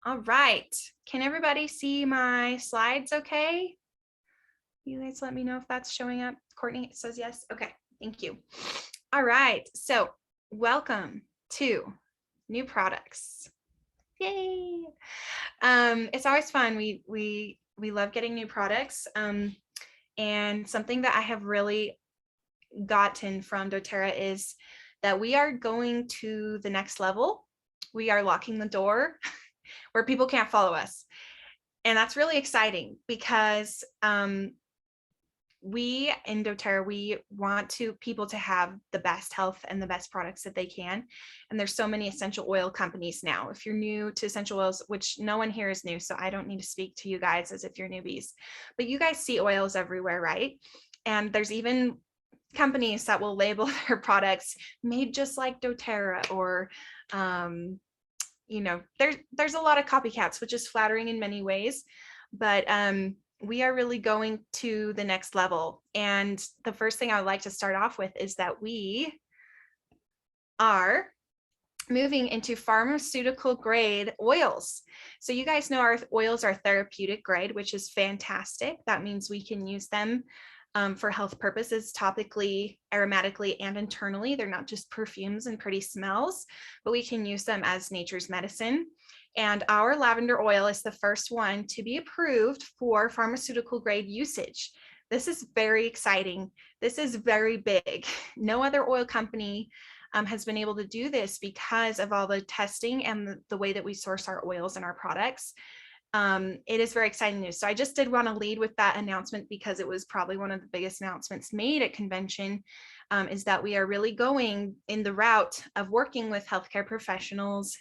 All right. Can everybody see my slides okay? You guys let me know if that's showing up. Courtney says yes. Okay, thank you. All right. So welcome to new products. Yay. It's always fun. We love getting new products. And something that I have really gotten from Doterra is that we are going to the next level. We are locking the door where people can't follow us. And that's really exciting because we in Doterra, we want people to have the best health and the best products that they can. And there's so many essential oil companies now. If you're new to essential oils, which no one here is new, so I don't need to speak to you guys as if you're newbies, but you guys see oils everywhere, right? And there's even companies that will label their products made just like Doterra, or there's a lot of copycats, which is flattering in many ways, but we are really going to the next level. And the first thing I would like to start off with is that we are moving into pharmaceutical grade oils. So you guys know our oils are therapeutic grade, which is fantastic. That means we can use them for health purposes, topically, aromatically, and internally. They're not just perfumes and pretty smells, but we can use them as nature's medicine. And our lavender oil is the first one to be approved for pharmaceutical grade usage. This is very exciting. This is very big. No other oil company has been able to do this because of all the testing and the way that we source our oils and our products. It is very exciting news. So I just did want to lead with that announcement because it was probably one of the biggest announcements made at convention, is that we are really going in the route of working with healthcare professionals,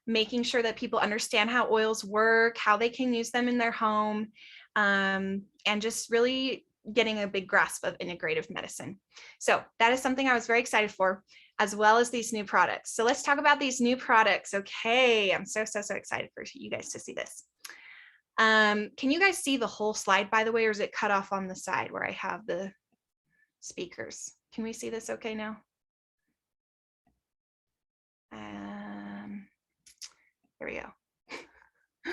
making sure that people understand how oils work, how they can use them in their home, and just really getting a big grasp of integrative medicine. So that is something I was very excited for, as well as these new products. So let's talk about these new products. Okay, I'm so excited for you guys to see this. Can you guys see the whole slide, by the way, or is it cut off on the side where I have the speakers? Can we see this okay now? Here we go.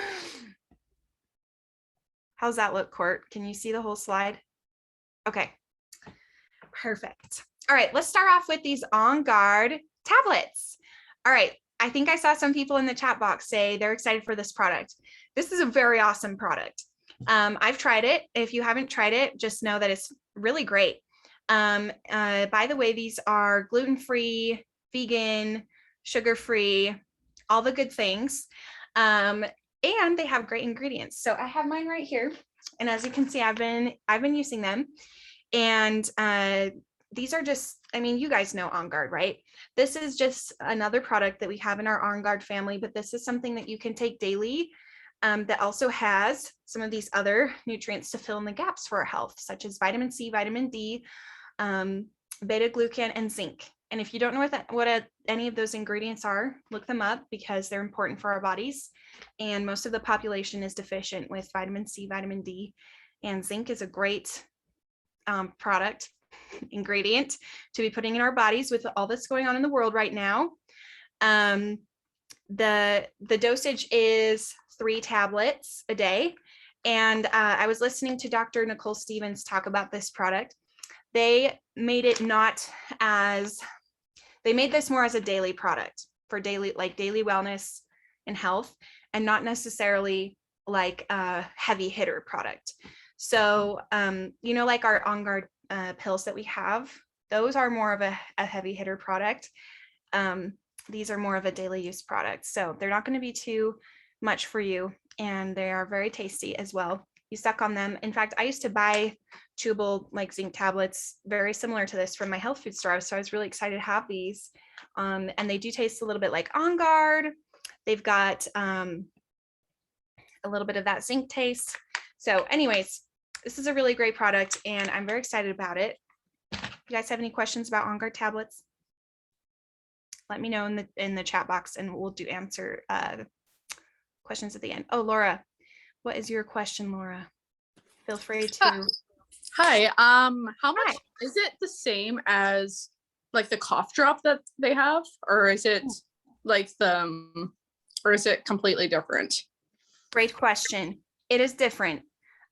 How's that look, Court? Can you see the whole slide? Okay, perfect. All right, let's start off with these On Guard tablets. All right, I think I saw some people in the chat box say they're excited for this product. This is a very awesome product. I've tried it. If you haven't tried it, just know that it's really great. By the way, these are gluten-free, vegan, sugar-free, all the good things. And they have great ingredients. So I have mine right here. And as you can see, I've been using them. And these are just, I mean, you guys know On Guard, right? This is just another product that we have in our On Guard family, but this is something that you can take daily that also has some of these other nutrients to fill in the gaps for our health, such as vitamin C, vitamin D, beta-glucan, and zinc. And if you don't know what any of those ingredients are, look them up because they're important for our bodies. And most of the population is deficient with vitamin C, vitamin D, and zinc is a great product ingredient to be putting in our bodies with all that's going on in the world right now. The dosage is 3 tablets a day. And I was listening to Dr. Nicole Stevens talk about this product. They made it they made this more as a daily product for daily wellness and health, and not necessarily like a heavy hitter product. So, like our On Guard pills that we have, those are more of a heavy hitter product. These are more of a daily use product. So they're not going to be too much for you, and they are very tasty as well. You suck on them. In fact, I used to buy chewable like zinc tablets very similar to this from my health food store. So I was really excited to have these. And they do taste a little bit like On Guard. They've got a little bit of that zinc taste. So anyways, this is a really great product and I'm very excited about it. If you guys have any questions about On Guard tablets, let me know in the chat box and we'll answer questions at the end. Oh, Laura, what is your question, Laura? Feel free to. Hi. How much is it the same as like the cough drop that they have, or is it like the or is it completely different? Great question. It is different.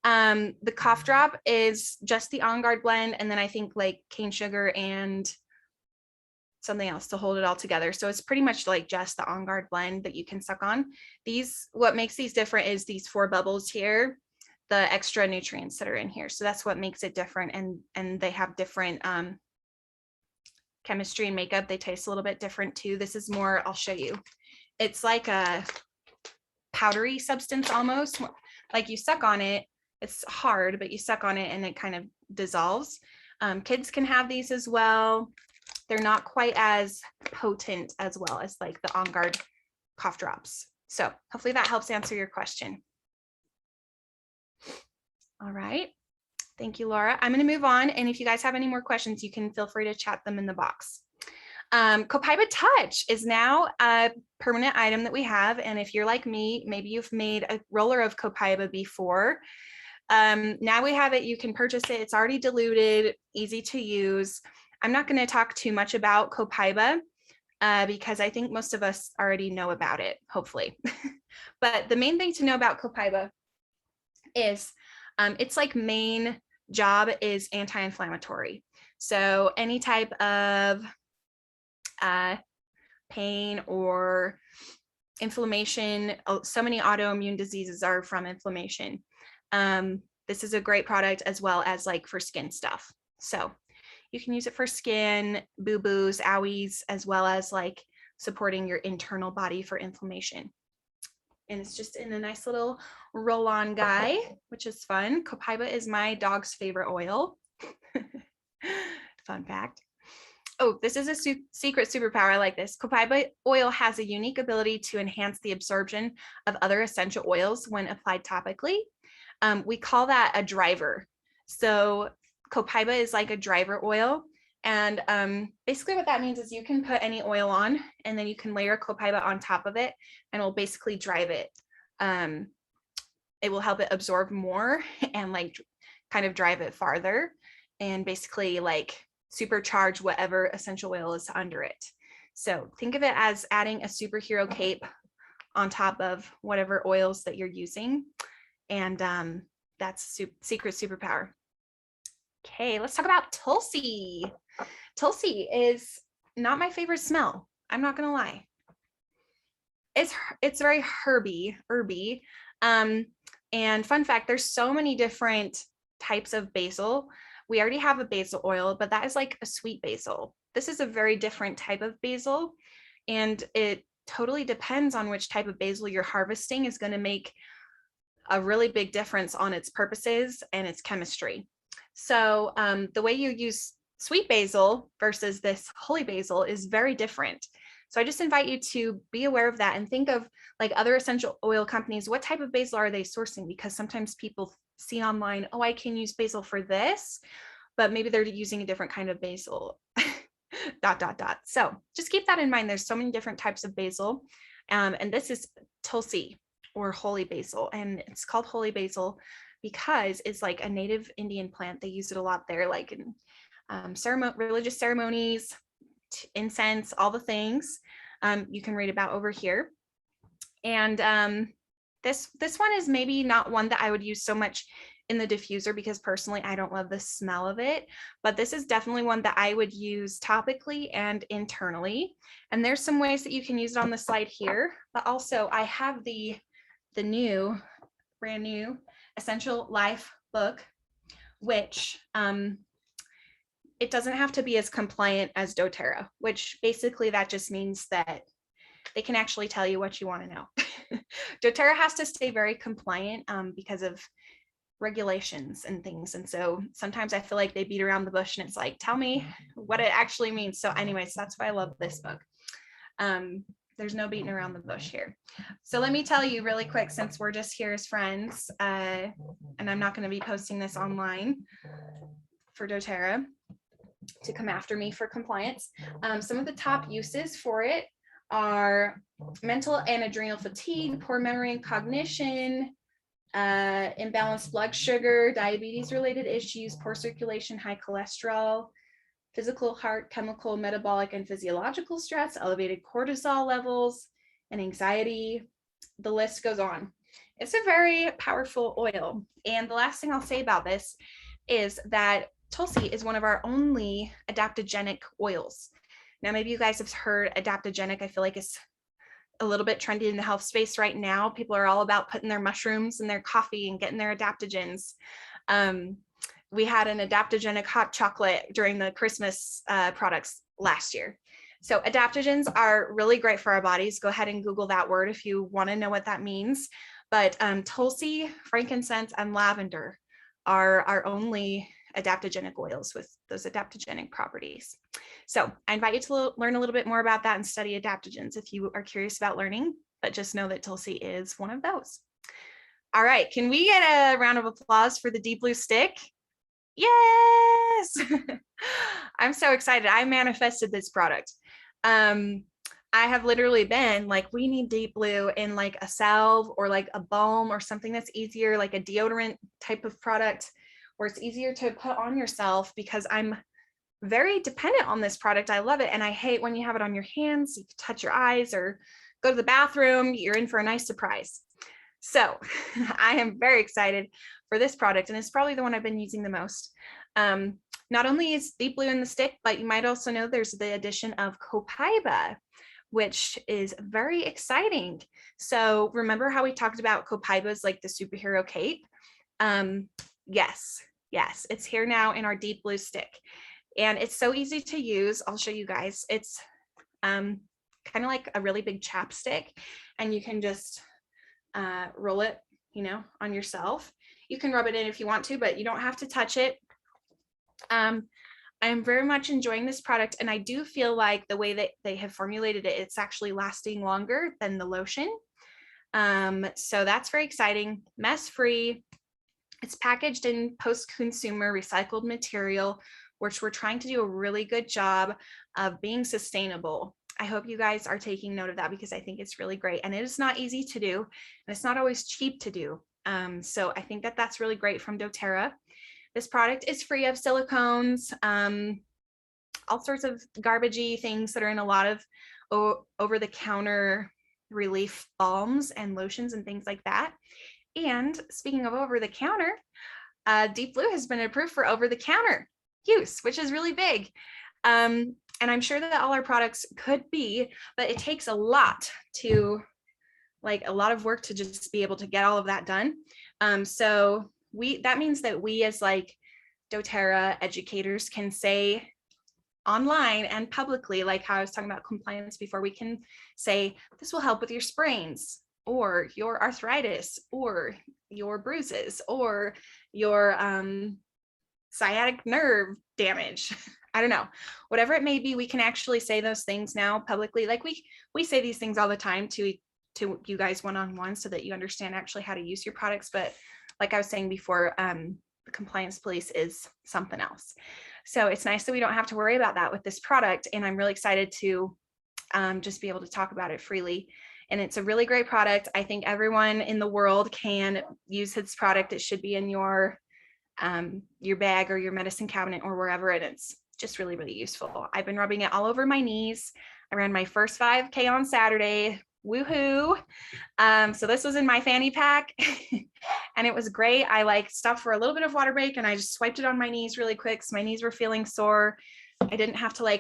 The cough drop is just the On Guard blend, and then I think like cane sugar and something else to hold it all together. So it's pretty much like just the On Guard blend that you can suck on. What makes these different is these 4 bubbles here, the extra nutrients that are in here. So that's what makes it different. And they have different chemistry and makeup. They taste a little bit different too. This is more, I'll show you. It's like a powdery substance almost. Like you suck on it, it's hard, but you suck on it and it kind of dissolves. Kids can have these as well. They're not quite as potent as well as like the On Guard cough drops. So hopefully that helps answer your question. All right. Thank you, Laura. I'm going to move on. And if you guys have any more questions, you can feel free to chat them in the box. Copaiba Touch is now a permanent item that we have. And if you're like me, maybe you've made a roller of Copaiba before. Now we have it. You can purchase it. It's already diluted, easy to use. I'm not going to talk too much about Copaiba because I think most of us already know about it, hopefully. But the main thing to know about Copaiba is its like main job is anti-inflammatory. So any type of pain or inflammation, so many autoimmune diseases are from inflammation. This is a great product as well as like for skin stuff. So you can use it for skin, boo-boos, owies, as well as like supporting your internal body for inflammation. And it's just in a nice little roll-on guy, which is fun. Copaiba is my dog's favorite oil. Fun fact. Oh, this is a secret superpower. I like this. Copaiba oil has a unique ability to enhance the absorption of other essential oils when applied topically. We call that a driver. So Copaiba is like a driver oil. And basically what that means is you can put any oil on and then you can layer Copaiba on top of it and it'll basically drive it. It will help it absorb more and like kind of drive it farther and basically like supercharge whatever essential oil is under it. So think of it as adding a superhero cape on top of whatever oils that you're using. And that's secret superpower. Okay, let's talk about Tulsi. Tulsi is not my favorite smell. I'm not gonna lie. It's very herby. And fun fact, there's so many different types of basil. We already have a basil oil, but that is like a sweet basil. This is a very different type of basil, and it totally depends on which type of basil you're harvesting is going to make a really big difference on its purposes and its chemistry. So the way you use sweet basil versus this holy basil is very different. So I just invite you to be aware of that and think of like other essential oil companies. What type of basil are they sourcing? Because sometimes people see online, oh, I can use basil for this, but maybe they're using a different kind of basil. ... So just keep that in mind. There's so many different types of basil. And this is Tulsi or holy basil. And it's called holy basil because it's like a native Indian plant. They use it a lot there, like in religious ceremonies, incense, all the things you can read about over here. And this one is maybe not one that I would use so much in the diffuser because personally I don't love the smell of it, but this is definitely one that I would use topically and internally. And there's some ways that you can use it on the slide here, but also I have the brand new Essential Life book, which it doesn't have to be as compliant as Doterra, which basically that just means that they can actually tell you what you want to know. Doterra has to stay very compliant because of regulations and things. And so sometimes I feel like they beat around the bush and it's like, tell me what it actually means. So anyways, that's why I love this book. There's no beating around the bush here. So let me tell you really quick, since we're just here as friends, and I'm not going to be posting this online for Doterra to come after me for compliance. Some of the top uses for it are mental and adrenal fatigue, poor memory and cognition, imbalanced blood sugar, diabetes related issues, poor circulation, high cholesterol, physical, heart, chemical, metabolic, and physiological stress, elevated cortisol levels, and anxiety. The list goes on. It's a very powerful oil. And the last thing I'll say about this is that Tulsi is one of our only adaptogenic oils. Now, maybe you guys have heard adaptogenic. I feel like it's a little bit trendy in the health space right now. People are all about putting their mushrooms in their coffee and getting their adaptogens. We had an adaptogenic hot chocolate during the Christmas products last year. So adaptogens are really great for our bodies. Go ahead and Google that word if you want to know what that means. But Tulsi, frankincense, and lavender are our only adaptogenic oils with those adaptogenic properties. So I invite you to learn a little bit more about that and study adaptogens if you are curious about learning, but just know that Tulsi is one of those. All right, can we get a round of applause for the Deep Blue stick? Yes! I'm so excited. I manifested this product. I have literally been like, we need Deep Blue in like a salve or like a balm or something that's easier, like a deodorant type of product where it's easier to put on yourself, because I'm very dependent on this product. I love it. And I hate when you have it on your hands, you touch your eyes or go to the bathroom, you're in for a nice surprise. So I am very excited for this product, and it's probably the one I've been using the most. Not only is Deep Blue in the stick, but you might also know there's the addition of copaiba, which is very exciting. So remember how we talked about copaiba is like the superhero cape? Yes, it's here now in our Deep Blue stick. And it's so easy to use. I'll show you guys. It's kind of like a really big chapstick, and you can just roll it, on yourself. You can rub it in if you want to, but you don't have to touch it. I'm very much enjoying this product, and I do feel like the way that they have formulated it, it's actually lasting longer than the lotion. So that's very exciting. Mess-free. It's packaged in post-consumer recycled material, which we're trying to do a really good job of being sustainable. I hope you guys are taking note of that, because I think it's really great, and it is not easy to do, and it's not always cheap to do. So I think that that's really great from Doterra. This product is free of silicones, all sorts of garbagey things that are in a lot of over-the-counter relief balms and lotions and things like that. And speaking of over-the-counter, Deep Blue has been approved for over-the-counter use, which is really big. And I'm sure that all our products could be, but it takes a lot of work to just be able to get all of that done. So that means that we as like Doterra educators can say online and publicly, like how I was talking about compliance before, we can say this will help with your sprains or your arthritis or your bruises or your sciatic nerve damage. I don't know, whatever it may be, we can actually say those things now publicly. Like we say these things all the time to you guys one-on-one, so that you understand actually how to use your products. But like I was saying before, the compliance police is something else. So it's nice that we don't have to worry about that with this product. And I'm really excited to just be able to talk about it freely. And it's a really great product. I think everyone in the world can use this product. It should be in your bag or your medicine cabinet or wherever, and it's just really, really useful. I've been rubbing it all over my knees. I ran my first 5K on Saturday. Woohoo. So this was in my fanny pack and it was great. I stopped for a little bit of water break and I just swiped it on my knees really quick. So my knees were feeling sore. I didn't have to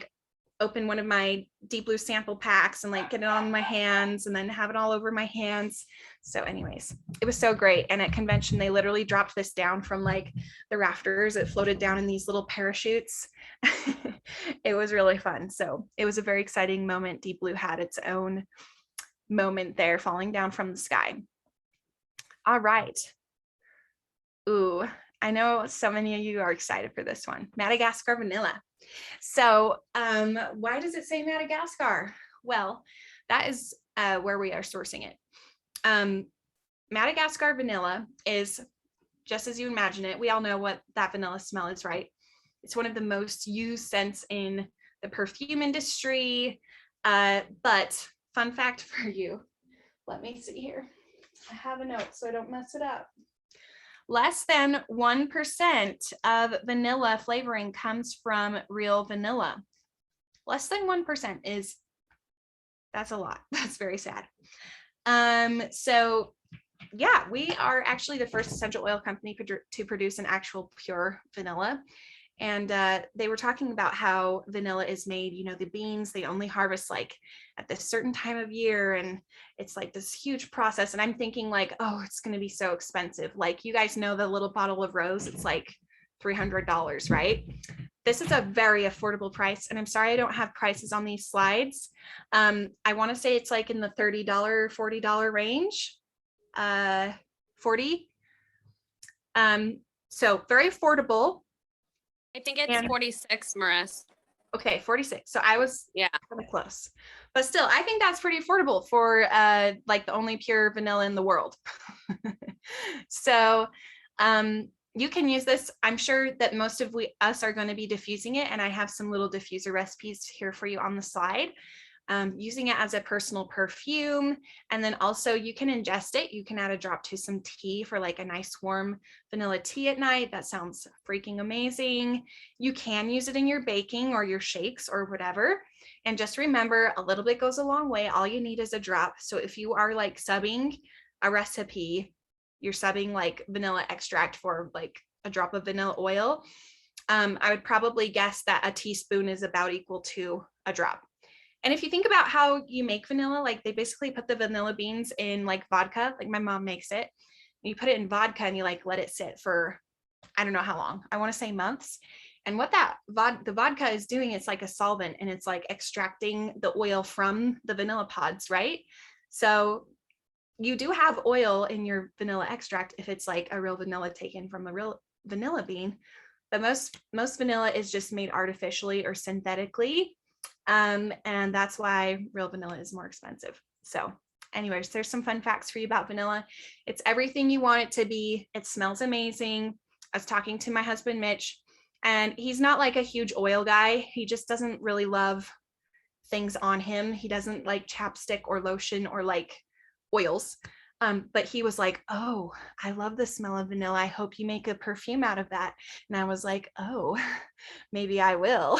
open one of my Deep Blue sample packs and get it on my hands and then have it all over my hands. So anyways, it was so great. And at convention, they literally dropped this down from the rafters. It floated down in these little parachutes. It was really fun. So it was a very exciting moment. Deep Blue had its own moment there, falling down from the sky. All right. Ooh, I know so many of you are excited for this one. Madagascar vanilla. So why does it say Madagascar? Well, that is where we are sourcing it. Madagascar vanilla is just as you imagine it. We all know what that vanilla smell is, right? It's one of the most used scents in the perfume industry. But fun fact for you, let me see here. I have a note so I don't mess it up. Less than 1% of vanilla flavoring comes from real vanilla. Less than 1% That's a lot. That's very sad. So yeah, we are actually the first essential oil company to produce an actual pure vanilla. And they were talking about how vanilla is made, the beans, they only harvest like at this certain time of year. And it's like this huge process. And I'm thinking like, oh, it's going to be so expensive. Like, you guys know the little bottle of rose, it's like $300, right? This is a very affordable price. And I'm sorry, I don't have prices on these slides. I want to say it's like in the $30, $40 range. 40. So very affordable. I think it's 46, Maris. Okay, 46. So I was kind of close, but still, I think that's pretty affordable for like the only pure vanilla in the world. So you can use this. I'm sure that most of us are going to be diffusing it, and I have some little diffuser recipes here for you on the slide. Using it as a personal perfume. And then also you can ingest it. You can add a drop to some tea for like a nice warm vanilla tea at night. That sounds freaking amazing. You can use it in your baking or your shakes or whatever. And just remember, a little bit goes a long way. All you need is a drop. So if you are like subbing a recipe, you're subbing like vanilla extract for like a drop of vanilla oil, I would probably guess that a teaspoon is about equal to a drop. And if you think about how you make vanilla, like they basically put the vanilla beans in like vodka, like my mom makes it. And you put it in vodka and you like let it sit for, I don't know how long. I want to say months. And what the vodka is doing, it's like a solvent, and it's like extracting the oil from the vanilla pods, right? So you do have oil in your vanilla extract if it's like a real vanilla taken from a real vanilla bean. But most vanilla is just made artificially or synthetically. And that's why real vanilla is more expensive. So anyways, there's some fun facts for you about vanilla. It's everything you want it to be. It smells amazing. I was talking to my husband, Mitch, and he's not like a huge oil guy. He just doesn't really love things on him. He doesn't like chapstick or lotion or like oils. But he was like, oh, I love the smell of vanilla. I hope you make a perfume out of that. And I was like, oh, maybe I will.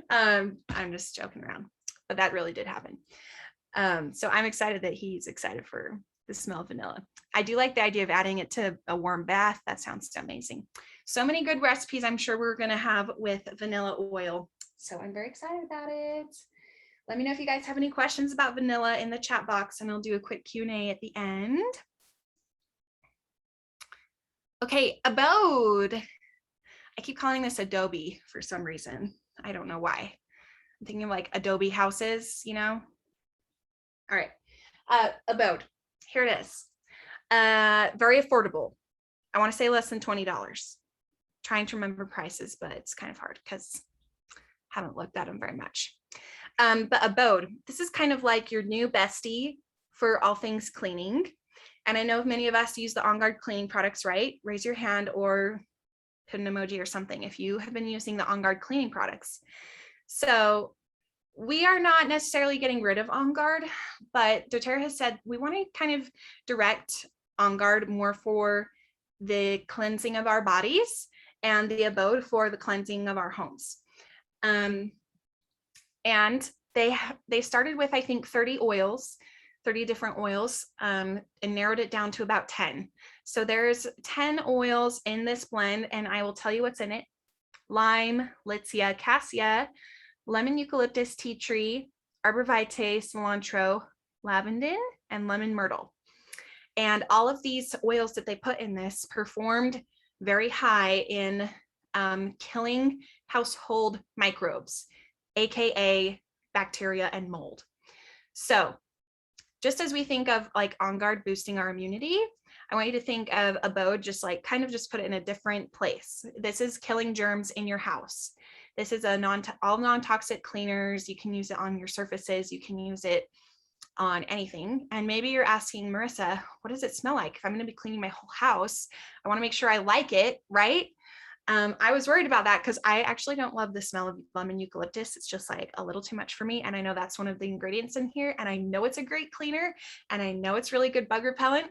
I'm just joking around, but that really did happen. So I'm excited that he's excited for the smell of vanilla. I do like the idea of adding it to a warm bath. That sounds amazing. So many good recipes I'm sure we're going to have with vanilla oil. So I'm very excited about it. Let me know if you guys have any questions about vanilla in the chat box, and I'll do a quick Q&A at the end. Okay, abode. I keep calling this Adobe for some reason. I don't know why. I'm thinking of like Adobe houses, All right, abode. Here it is. Very affordable. I want to say less than $20. Trying to remember prices, but it's kind of hard because I haven't looked at them very much. But abode, this is kind of like your new bestie for all things cleaning. And I know many of us use the On Guard cleaning products, right? Raise your hand or put an emoji or something if you have been using the On Guard cleaning products. So we are not necessarily getting rid of On Guard, but Doterra has said we want to kind of direct On Guard more for the cleansing of our bodies and the abode for the cleansing of our homes. And they started with, I think, 30 different oils, and narrowed it down to about 10. So there's 10 oils in this blend, and I will tell you what's in it. Lime, Litsea, Cassia, lemon eucalyptus tea tree, arbor vitae, cilantro, lavender, and lemon myrtle. And all of these oils that they put in this performed very high in killing household microbes, aka bacteria and mold. So just as we think of like On Guard boosting our immunity, I want you to think of abode, just like kind of just put it in a different place. This is killing germs in your house. This is all non-toxic cleaners. You can use it on your surfaces. You can use it on anything. And maybe you're asking, Marissa, what does it smell like? If I'm going to be cleaning my whole house, I want to make sure I like it, right? I was worried about that because I actually don't love the smell of lemon eucalyptus. It's just like a little too much for me. And I know that's one of the ingredients in here. And I know it's a great cleaner. And I know it's really good bug repellent.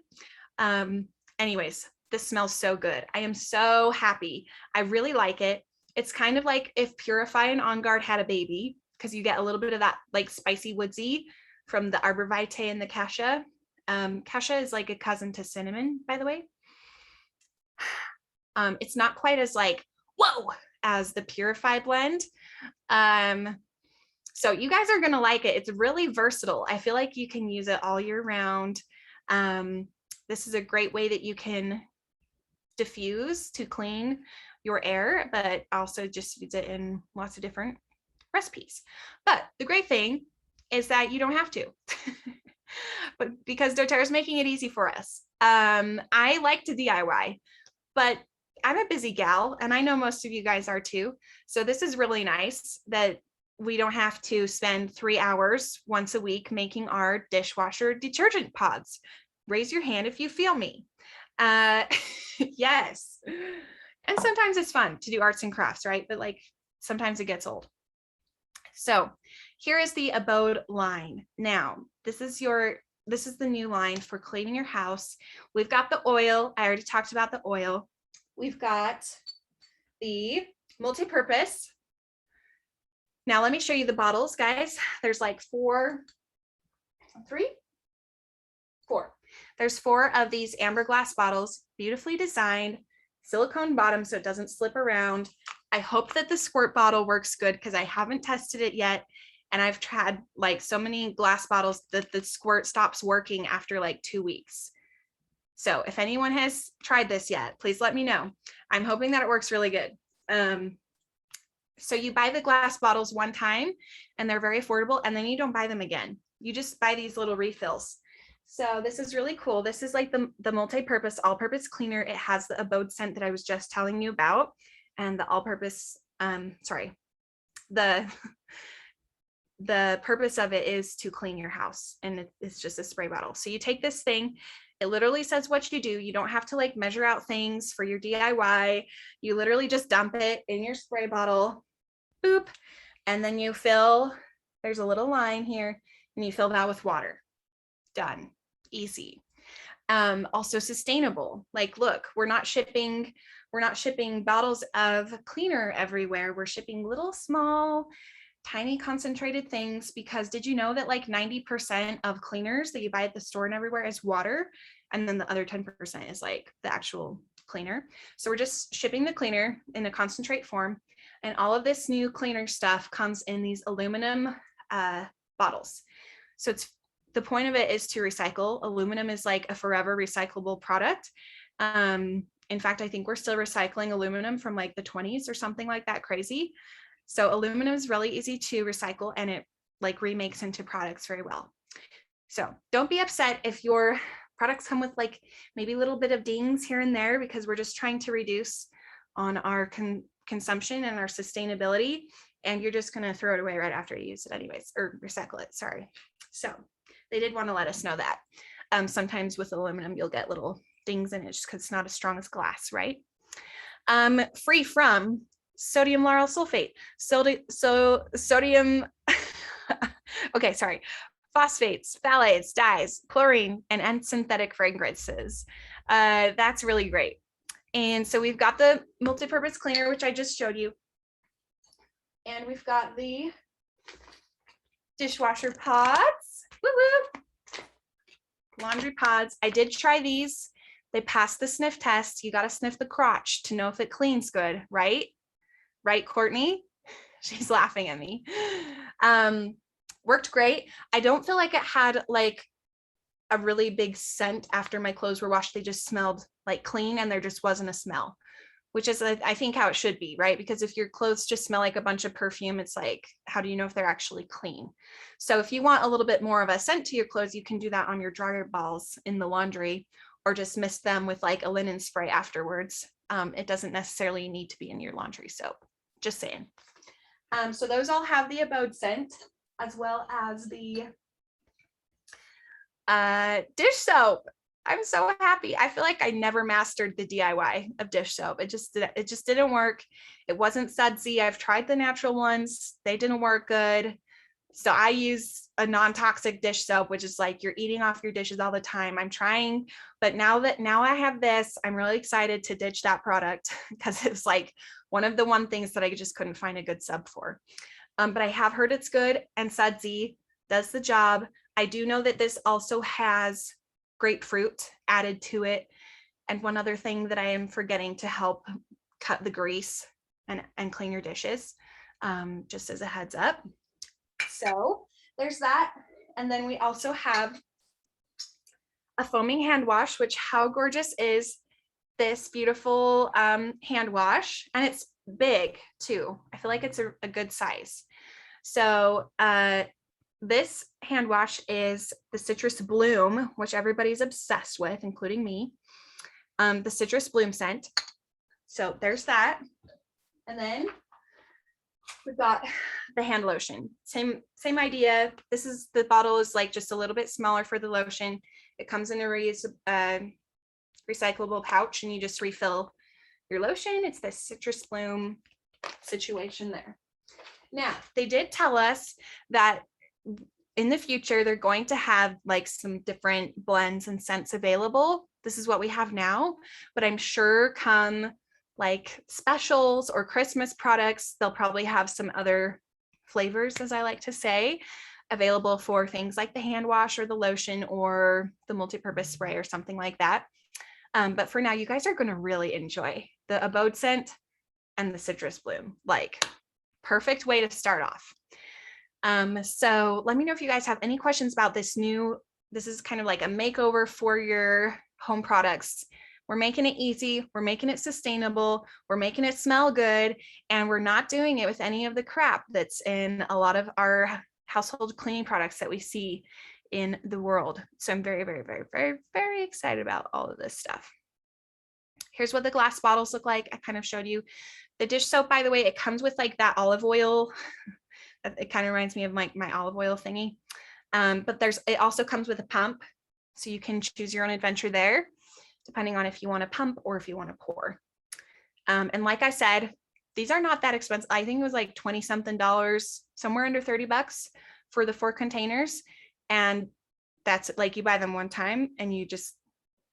Anyways, this smells so good. I am so happy. I really like it. It's kind of like if Purify and On Guard had a baby. because you get a little bit of that like spicy woodsy from the arborvitae and the cassia. Cassia is like a cousin to cinnamon, by the way. It's not quite as like, whoa, as the Purify blend. So you guys are going to like it. It's really versatile. I feel like you can use it all year round. This is a great way that you can diffuse to clean your air, but also just use it in lots of different recipes. But the great thing is that you don't have to, but because doTERRA is making it easy for us. I like to DIY, but I'm a busy gal, and I know most of you guys are too. So this is really nice that we don't have to spend 3 hours once a week making our dishwasher detergent pods. Raise your hand if you feel me. Yes. And sometimes it's fun to do arts and crafts, right? But like sometimes it gets old. So here is the Abode line. Now, this is the new line for cleaning your house. We've got the oil. I already talked about the oil. We've got the multi-purpose. Now let me show you the bottles, guys. There's like 4. There's 4 of these amber glass bottles, beautifully designed, silicone bottom so it doesn't slip around. I hope that the squirt bottle works good because I haven't tested it yet. And I've tried like so many glass bottles that the squirt stops working after like 2 weeks. So if anyone has tried this yet, please let me know. I'm hoping that it works really good. So you buy the glass bottles one time and they're very affordable, and then you don't buy them again. You just buy these little refills. So this is really cool. This is like the multi-purpose all-purpose cleaner. It has the Abode scent that I was just telling you about, and the all-purpose, the purpose of it is to clean your house, and it's just a spray bottle. So you take this thing, it literally says what you do. You don't have to like measure out things for your DIY. You literally just dump it in your spray bottle, boop, and then you fill, there's a little line here, and you fill that with water. Done. Easy. Also sustainable. Like, look, we're not shipping bottles of cleaner everywhere. We're shipping little small tiny concentrated things, because did you know that like 90% of cleaners that you buy at the store and everywhere is water, and then the other 10% is like the actual cleaner. So we're just shipping the cleaner in a concentrate form, and all of this new cleaner stuff comes in these aluminum bottles. So it's, the point of it is to recycle. Aluminum is like a forever recyclable product. In fact, I think we're still recycling aluminum from like the 20s or something like that, crazy. So aluminum is really easy to recycle, and it like remakes into products very well. So don't be upset if your products come with like maybe a little bit of dings here and there, because we're just trying to reduce on our consumption and our sustainability, and you're just going to throw it away right after you use it anyways, or recycle it, sorry. So they did want to let us know that. Sometimes with aluminum, you'll get little dings in it just because it's not as strong as glass, right? Free from sodium lauryl sulfate, sodium, okay, sorry, phosphates, phthalates, dyes, chlorine, and synthetic fragrances. That's really great. And so we've got the multi-purpose cleaner, which I just showed you. And we've got the dishwasher pods, woo-woo, laundry pods. I did try these. They passed the sniff test. You got to sniff the crotch to know if it cleans good, right? Right, Courtney? She's laughing at me. Worked great. I don't feel like it had like a really big scent after my clothes were washed. They just smelled like clean, and there just wasn't a smell, which is, I think, how it should be, right? Because if your clothes just smell like a bunch of perfume, it's like, how do you know if they're actually clean? So if you want a little bit more of a scent to your clothes, you can do that on your dryer balls in the laundry, or just mist them with like a linen spray afterwards. It doesn't necessarily need to be in your laundry soap. Just saying. So those all have the Abode scent, as well as the dish soap. I'm so happy. I feel like I never mastered the DIY of dish soap. It just didn't work. It wasn't sudsy. I've tried the natural ones. They didn't work good. So I use a non-toxic dish soap, which is like you're eating off your dishes all the time. I'm trying, but now I have this, I'm really excited to ditch that product because it's like one of the things that I just couldn't find a good sub for. but I have heard it's good, and sudsy does the job. I do know that this also has grapefruit added to it. And one other thing that I am forgetting to help cut the grease and clean your dishes, just as a heads up. So there's that. And then we also have a foaming hand wash, which how gorgeous is this beautiful hand wash? And it's big too. I feel like it's a good size. So this hand wash is the Citrus Bloom, which everybody's obsessed with, including me. The Citrus Bloom scent. So there's that. And then we've got the hand lotion. Same idea. The bottle is like just a little bit smaller for the lotion. It comes in a recyclable pouch, and you just refill your lotion. It's the Citrus Bloom situation there. Now, they did tell us that in the future, they're going to have like some different blends and scents available. This is what we have now, but I'm sure come like specials or Christmas products, they'll probably have some other flavors, as I like to say, available for things like the hand wash or the lotion or the multi-purpose spray or something like that. But for now, you guys are going to really enjoy the Abode scent and the Citrus Bloom. Like, perfect way to start off. So let me know if you guys have any questions about this is kind of like a makeover for your home products. We're making it easy. We're making it sustainable. We're making it smell good. And we're not doing it with any of the crap that's in a lot of our household cleaning products that we see in the world. So I'm very, very, very, very, very excited about all of this stuff. Here's what the glass bottles look like. I kind of showed you the dish soap, by the way. It comes with like that olive oil. It kind of reminds me of my olive oil thingy. But it also comes with a pump. So you can choose your own adventure there, depending on if you want to pump or if you want to pour. And like I said, these are not that expensive. I think it was like 20 something dollars, somewhere under $30 for the 4 containers. And that's like you buy them one time and you just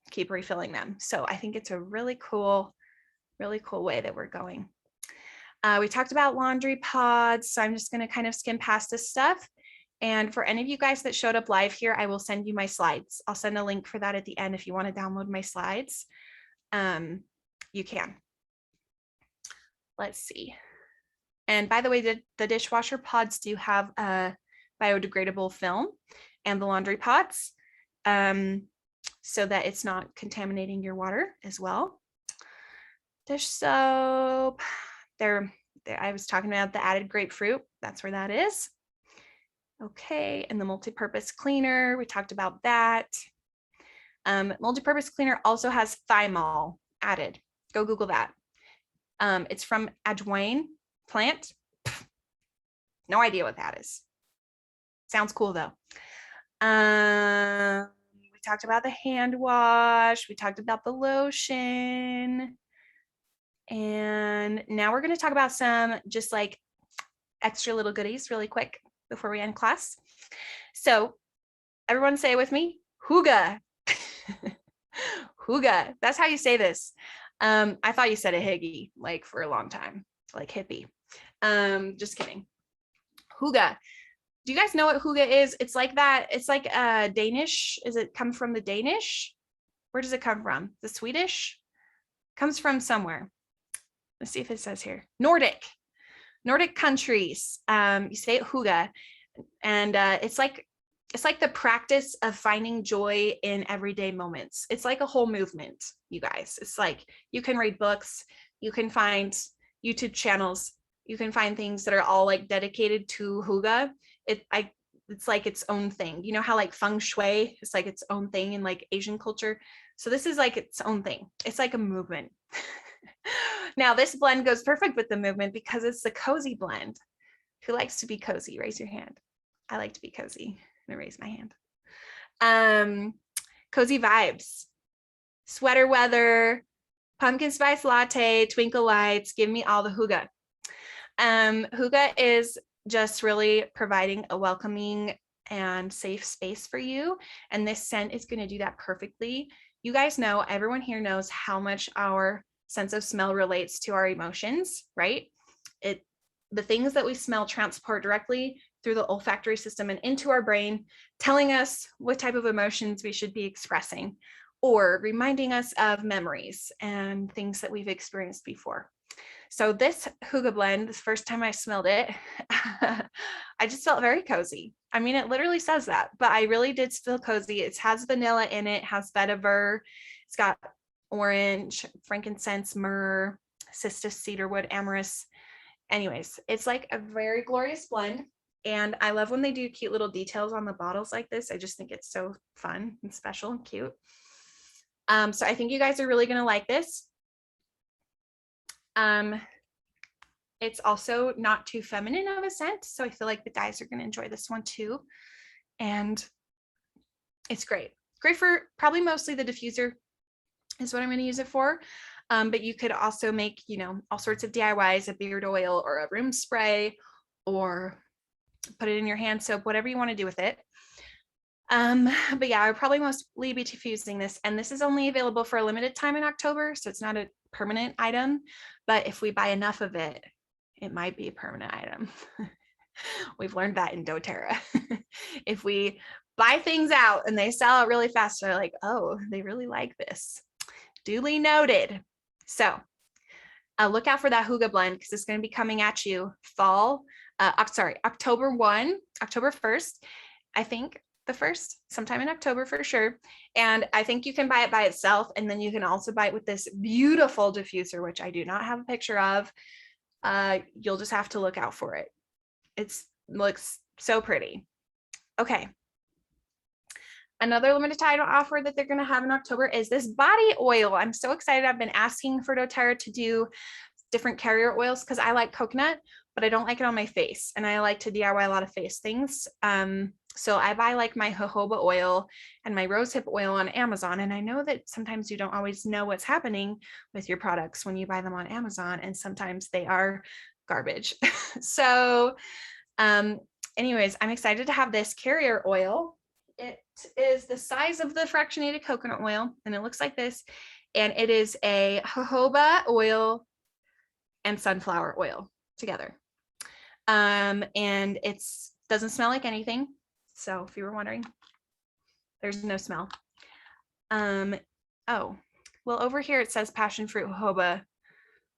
keep refilling them. So I think it's a really cool way that we're going. We talked about laundry pods, so I'm just going to kind of skim past this stuff. And for any of you guys that showed up live here, I will send you my slides. I'll send a link for that at the end if you want to download my slides. You can. Let's see. And by the way, the dishwasher pods do have a biodegradable film, and the laundry pods, so that it's not contaminating your water as well. Dish soap. There, I was talking about the added grapefruit. That's where that is. Okay, and the multi-purpose cleaner, we talked about that. Multi-purpose cleaner also has thymol added. Go Google that. It's from ajwain plant. No idea what that is. Sounds cool though. We talked about the hand wash. We talked about the lotion. And now we're going to talk about some just like extra little goodies really quick before we end class. So everyone say it with me, hygge. Hygge. That's how you say this. I thought you said a higgy like for a long time, like hippie. Just kidding. Hygge. Do you guys know what hygge is? It's like that. It's like Danish. Is it come from the Danish? Where does it come from? The Swedish? Comes from somewhere. Let's see if it says here. Nordic countries. You say it hygge, and it's like the practice of finding joy in everyday moments. It's like a whole movement, you guys. It's like you can read books, you can find YouTube channels, you can find things that are all like dedicated to hygge. It's like its own thing. You know how like feng shui is like its own thing in like Asian culture. So this is like its own thing. It's like a movement. Now this blend goes perfect with the movement because it's the cozy blend. Who likes to be cozy? Raise your hand. I like to be cozy. I'm gonna raise my hand. Cozy vibes, sweater weather, pumpkin spice latte, twinkle lights. Give me all the hygge. Hygge is just really providing a welcoming and safe space for you. And this scent is going to do that perfectly. You guys know, everyone here knows how much our sense of smell relates to our emotions, right? the things that we smell transport directly through the olfactory system and into our brain, telling us what type of emotions we should be expressing, or reminding us of memories and things that we've experienced before. So this Hygge blend, the first time I smelled it, I just felt very cozy. I mean, it literally says that, but I really did feel cozy. It has vanilla in it, has vetiver, it's got orange, frankincense, myrrh, cistus, cedarwood, amyris. Anyways, it's like a very glorious blend. And I love when they do cute little details on the bottles like this. I just think it's so fun and special and cute. So I think you guys are really going to like this. It's also not too feminine of a scent, so I feel like the guys are going to enjoy this one too. And it's great. Great for probably mostly the diffuser is what I'm going to use it for. But you could also make, you know, all sorts of DIYs, a beard oil or a room spray, or put it in your hand soap, whatever you want to do with it. But yeah, I would probably mostly be diffusing this, and this is only available for a limited time in October, so it's not a permanent item. But if we buy enough of it, it might be a permanent item. We've learned that in Doterra. If we buy things out and they sell out really fast, they're like, oh, they really like this. Duly noted. So look out for that Hygge blend, because it's going to be coming at you October 1st, I think the 1st, sometime in October for sure. And I think you can buy it by itself, and then you can also buy it with this beautiful diffuser, which I do not have a picture of. You'll just have to look out for it. It looks so pretty. Okay. Another limited time offer that they're going to have in October is this body oil. I'm so excited. I've been asking for Doterra to do different carrier oils because I like coconut, but I don't like it on my face. And I like to DIY a lot of face things. So I buy like my jojoba oil and my rosehip oil on Amazon. And I know that sometimes you don't always know what's happening with your products when you buy them on Amazon, and sometimes they are garbage. So anyways, I'm excited to have this carrier oil. It is the size of the fractionated coconut oil, and it looks like this. And it is a jojoba oil and sunflower oil together. And it doesn't smell like anything. So if you were wondering, there's no smell. Oh, well, over here it says passion fruit jojoba.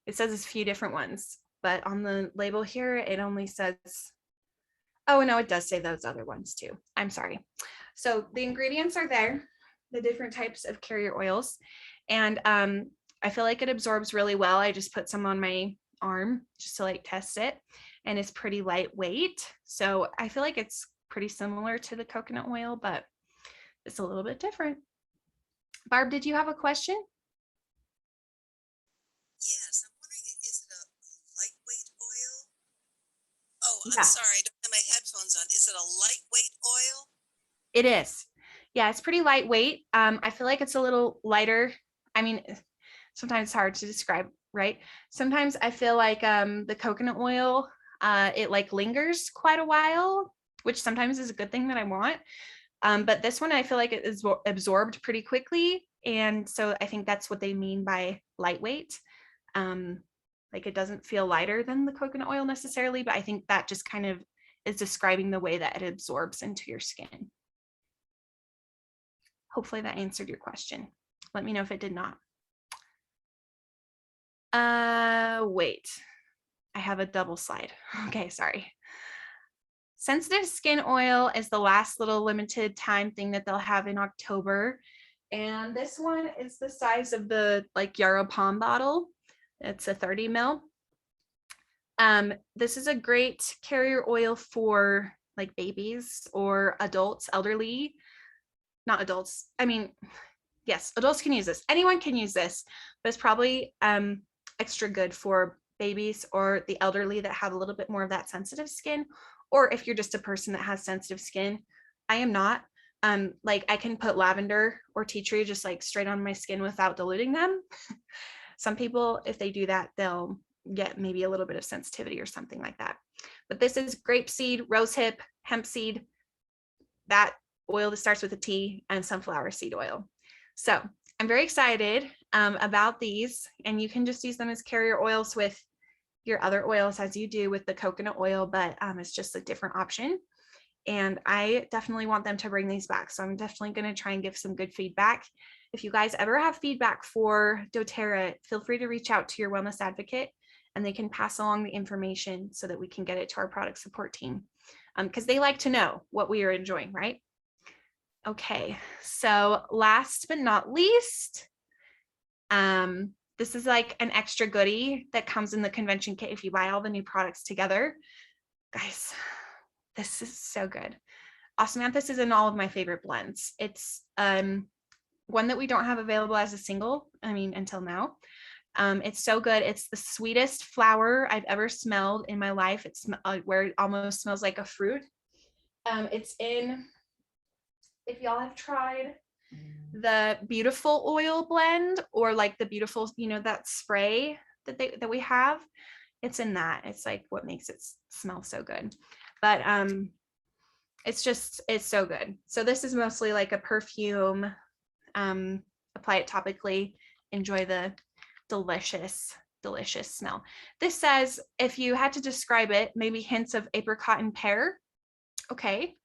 It says it's a few different ones, but on the label here, it only says, oh no, it does say those other ones too. I'm sorry. So the ingredients are there, the different types of carrier oils. And I feel like it absorbs really well. I just put some on my arm just to like test it, and it's pretty lightweight. So I feel like it's pretty similar to the coconut oil, but it's a little bit different. Barb, did you have a question? Yes, I'm wondering, is it a lightweight oil? Oh, I'm Yeah. sorry, I don't have my headphones on. Is it a lightweight oil? It is. Yeah, it's pretty lightweight. I feel like it's a little lighter. I mean, sometimes it's hard to describe, right? Sometimes I feel like the coconut oil, it like lingers quite a while, which sometimes is a good thing that I want. But this one, I feel like it is absorbed pretty quickly. And so I think that's what they mean by lightweight. Like it doesn't feel lighter than the coconut oil necessarily, but I think that just kind of is describing the way that it absorbs into your skin. Hopefully that answered your question. Let me know if it did not. Wait, I have a double slide. Okay, sorry. Sensitive skin oil is the last little limited time thing that they'll have in October. And this one is the size of the like Yarrow Palm bottle. It's a 30 ml. This is a great carrier oil for like babies or adults, elderly, not adults. I mean, yes, adults can use this. Anyone can use this, but it's probably extra good for babies or the elderly that have a little bit more of that sensitive skin. Or if you're just a person that has sensitive skin. I am not. Like I can put lavender or tea tree just like straight on my skin without diluting them. Some people, if they do that, they'll get maybe a little bit of sensitivity or something like that. But this is grapeseed, rosehip, hemp seed, that oil that starts with a T, and sunflower seed oil. So I'm very excited about these, and you can just use them as carrier oils with your other oils as you do with the coconut oil, but it's just a different option. And I definitely want them to bring these back. So I'm definitely going to try and give some good feedback. If you guys ever have feedback for doTERRA, feel free to reach out to your wellness advocate and they can pass along the information so that we can get it to our product support team. Because they like to know what we are enjoying, right? Okay, so last but not least, this is like an extra goodie that comes in the convention kit if you buy all the new products together. Guys, this is so good. Osmanthus is in all of my favorite blends. It's one that we don't have available as a single, until now. It's so good. It's the sweetest flower I've ever smelled in my life. It's where it almost smells like a fruit. It's in, if y'all have tried the beautiful oil blend or like the beautiful, that spray that we have, it's in that. It's like what makes it smell so good. But it's so good. So this is mostly like a perfume. Apply it topically, enjoy the delicious smell. This says, if you had to describe it, maybe hints of apricot and pear. Okay,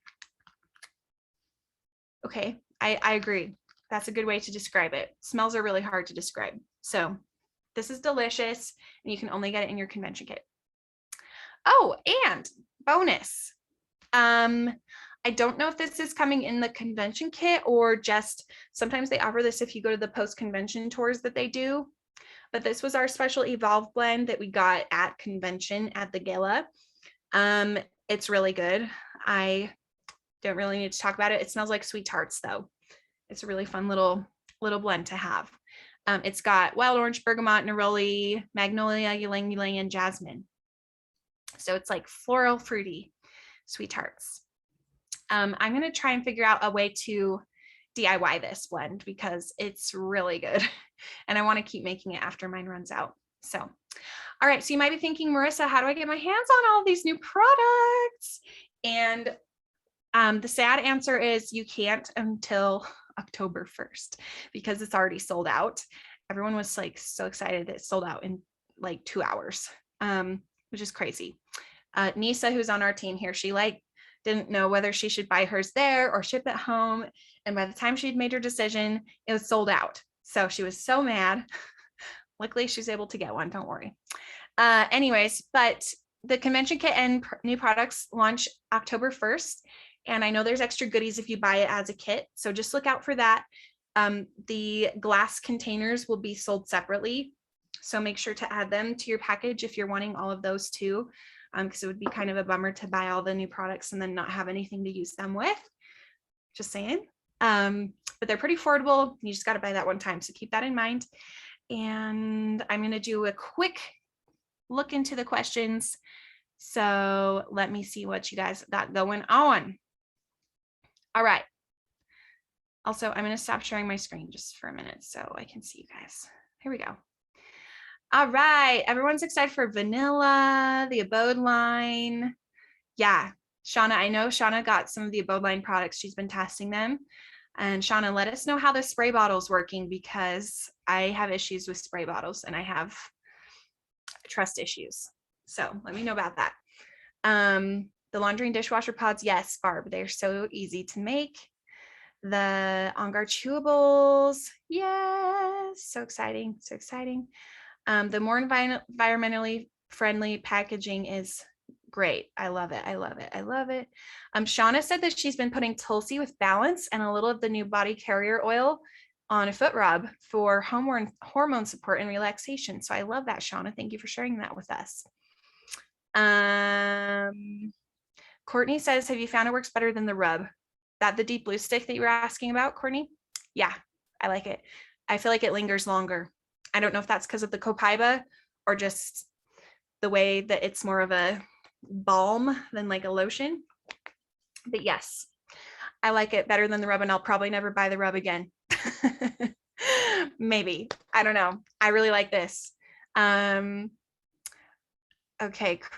I agree. That's a good way to describe it. Smells are really hard to describe. So this is delicious and you can only get it in your convention kit. Oh, and bonus. I don't know if this is coming in the convention kit or just sometimes they offer this if you go to the post-convention tours that they do. But this was our special Evolve blend that we got at convention at the gala. It's really good. I don't really need to talk about it. It smells like sweet tarts though. It's a really fun little blend to have. It's got wild orange, bergamot, neroli, magnolia, ylang ylang, and jasmine. So it's like floral, fruity, sweet tarts. I'm going to try and figure out a way to DIY this blend because it's really good and I want to keep making it after mine runs out. So, all right. So you might be thinking, Marissa, how do I get my hands on all of these new products? And the sad answer is you can't until October 1st because it's already sold out. Everyone was like so excited that it sold out in like 2 hours, which is crazy. Nisa, who's on our team here, she didn't know whether she should buy hers there or ship it home. And by the time she'd made her decision, it was sold out. So she was so mad. Luckily, she was able to get one. Don't worry. Anyways, but the convention kit and new products launch October 1st. And I know there's extra goodies if you buy it as a kit. So just look out for that. The glass containers will be sold separately. So make sure to add them to your package if you're wanting all of those too. Because it would be kind of a bummer to buy all the new products and then not have anything to use them with. Just saying. But they're pretty affordable. You just got to buy that one time. So keep that in mind. And I'm going to do a quick look into the questions. So let me see what you guys got going on. All right. Also, I'm going to stop sharing my screen just for a minute so I can see you guys. Here we go. All right, everyone's excited for vanilla, the Abode line. Yeah, Shauna, I know Shauna got some of the Abode line products. She's been testing them. And Shauna, let us know how the spray bottle's working because I have issues with spray bottles and I have trust issues. So let me know about that. The laundry and dishwasher pods, yes, Barb, they're so easy to make. The On Guard chewables, yes, so exciting, so exciting. The more environmentally friendly packaging is great. I love it. I love it. I love it. Shauna said that she's been putting Tulsi with Balance and a little of the new body carrier oil on a foot rub for hormone support and relaxation. So I love that, Shauna. Thank you for sharing that with us. Courtney says, have you found it works better than the rub? That the deep blue stick that you were asking about, Courtney? Yeah, I like it. I feel like it lingers longer. I don't know if that's because of the copaiba or just the way that it's more of a balm than like a lotion. But yes, I like it better than the rub and I'll probably never buy the rub again. Maybe. I don't know. I really like this. Okay,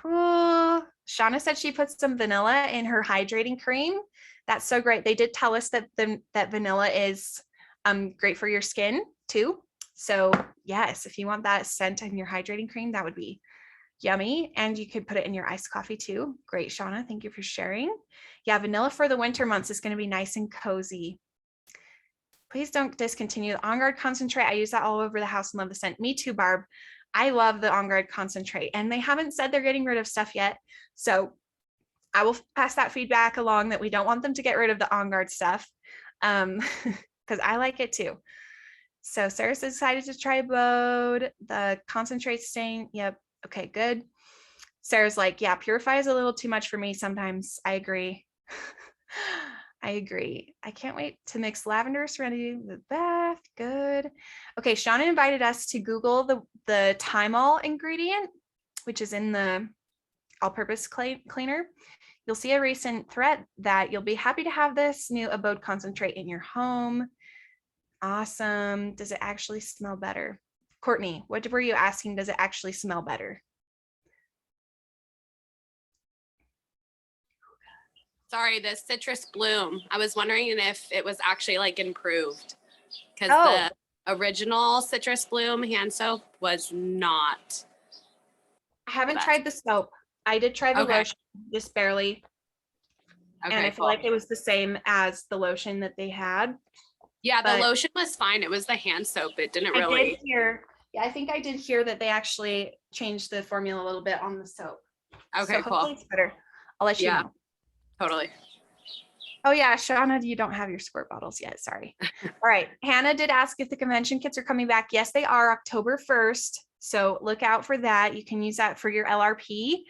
cool. Shauna said she put some vanilla in her hydrating cream. That's so great. They did tell us that that vanilla is great for your skin too. So yes, if you want that scent in your hydrating cream, that would be Yummy. And you could put it in your iced coffee too. Great, Shauna. Thank you for sharing. Yeah, vanilla for the winter months is going to be nice and cozy. Please don't discontinue the On Guard concentrate. I use that all over the house and love the scent. Me too, Barb. I love the On Guard concentrate, and they haven't said they're getting rid of stuff yet. So I will pass that feedback along that we don't want them to get rid of the On Guard stuff, because I like it too. So Sarah's decided to try Bode. The concentrate stain. Yep. Okay, good. Sarah's like, yeah, Purify is a little too much for me sometimes. I agree. I agree. I can't wait to mix lavender, serenity with bath. Good. Okay, Shauna invited us to Google the Thymol ingredient, which is in the all-purpose cleaner. You'll see a recent thread that you'll be happy to have this new Abode concentrate in your home. Awesome. Does it actually smell better? Courtney, what were you asking? Does it actually smell better? Sorry, the citrus bloom. I was wondering if it was actually like improved, because Oh. the original citrus bloom hand soap was not. I haven't best. tried the soap. I did try the Okay. lotion, just barely. Okay, And I feel cool. like it was the same as the lotion that they had. Yeah, the but- lotion was fine. It was the hand soap. It didn't I really. did hear, yeah, I think I did hear that they actually changed the formula a little bit on the soap. Okay, So cool. hopefully it's better. I'll let you Yeah. know. Totally. Oh yeah, Shauna, you don't have your squirt bottles yet. Sorry. All right. Hannah did ask if the convention kits are coming back. Yes, they are October 1st. So look out for that. You can use that for your LRP.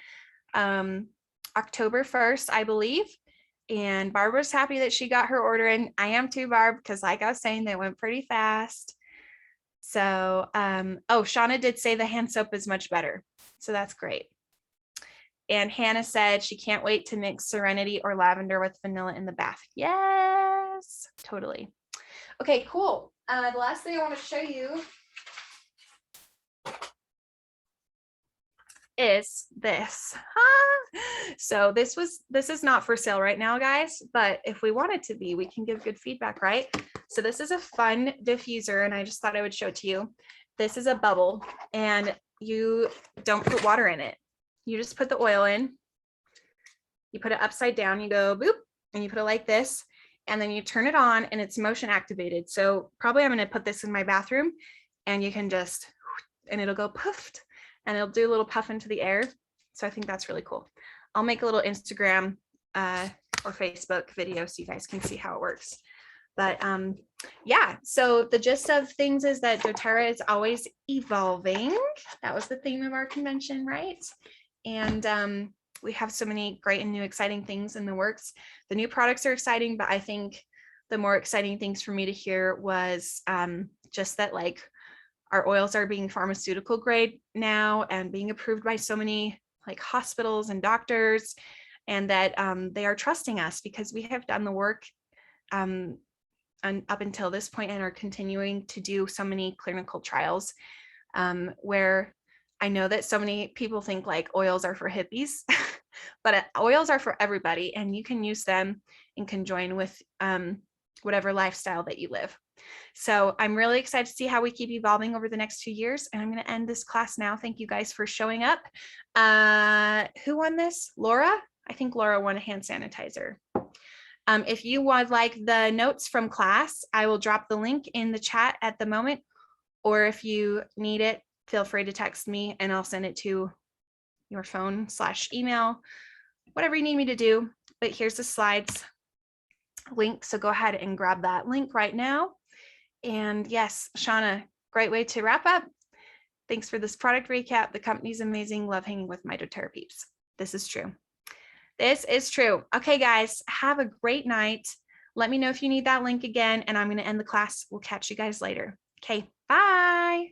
October 1st, I believe. And Barbara's happy that she got her order in. I am too, Barb, because like I was saying, they went pretty fast. So, oh, Shauna did say the hand soap is much better. So that's great. And Hannah said she can't wait to mix serenity or lavender with vanilla in the bath. Yes, totally. Okay, cool. The last thing I want to show you is this. So this is not for sale right now, guys, but if we want it to be, we can give good feedback, right? So this is a fun diffuser, and I just thought I would show it to you. This is a bubble, and you don't put water in it. You just put the oil in, you put it upside down, you go boop, and you put it like this, and then you turn it on, and it's motion activated. So probably I'm going to put this in my bathroom, and you can just, and it'll go poofed, and it'll do a little puff into the air. So I think that's really cool. I'll make a little Instagram or Facebook video so you guys can see how it works. But yeah, so the gist of things is that doTERRA is always evolving. That was the theme of our convention, right? And we have so many great and new exciting things in the works. The new products are exciting, but I think the more exciting things for me to hear was just that, like, our oils are being pharmaceutical grade now and being approved by so many like hospitals and doctors, and that they are trusting us because we have done the work and up until this point and are continuing to do so many clinical trials where I know that so many people think like oils are for hippies, but oils are for everybody, and you can use them in conjoin with whatever lifestyle that you live. So I'm really excited to see how we keep evolving over the next 2 years. And I'm going to end this class now. Thank you guys for showing up. Who won this? Laura? I think Laura won a hand sanitizer. If you would like the notes from class, I will drop the link in the chat at the moment. Or if you need it, feel free to text me and I'll send it to your phone/email, whatever you need me to do. But here's the slides link. So go ahead and grab that link right now. And yes, Shauna, great way to wrap up. Thanks for this product recap. The company's amazing. Love hanging with my doTERRA peeps. This is true. This is true. Okay, guys, have a great night. Let me know if you need that link again, and I'm going to end the class. We'll catch you guys later. Okay, bye.